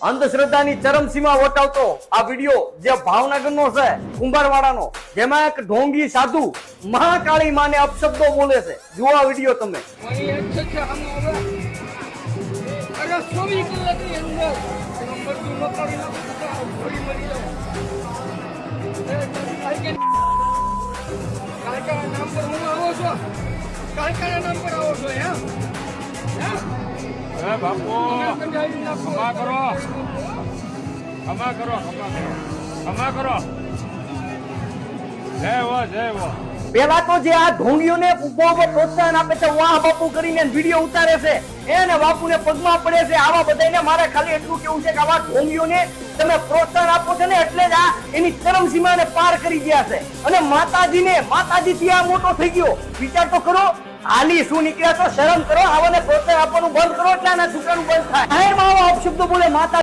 અંધશ્રદ્ધાની ચરમસીમા વટાવતો આ વિડિયો જે ભાવનગરનો છે કુંભારવાડાનો, જેમાં એક ઢોંગી સાધુ મહાકાળી માને અપશબ્દો બોલે છે. જુઓ આ વિડિયો તમે. બાપુ ક્ષમા કરો, ક્ષમા કરો, ક્ષમા કરો. જય હો, જય હો. પેલા તો જે આ ઢોંગીઓને ઉભો પ્રોત્સાહન આપે છે, વાહ બાપુ કરીને વિડીયો ઉતારે છે, એને બાપુને પગમાં પડે છે, આવા બધાને મારે ખાલી એટલું કેવું છે કે આવા ઢોંગીઓને તમે પ્રોત્સાહન આપો છો ને એટલે જ આ એની ચરમસીમાને પાર કરી ગયા છે. અને માતાજીથી આ મોટો થઈ ગયો. વિચાર તો કરો, હાલી શું નીકળ્યા છો, શરમ કરો. આવાને પ્રોત્સાહન આપવાનું બંધ કરો એટલે આના છોકરાનું બંધ થાય. જાહેરમાં આવા અપશબ્દો બોલે માતા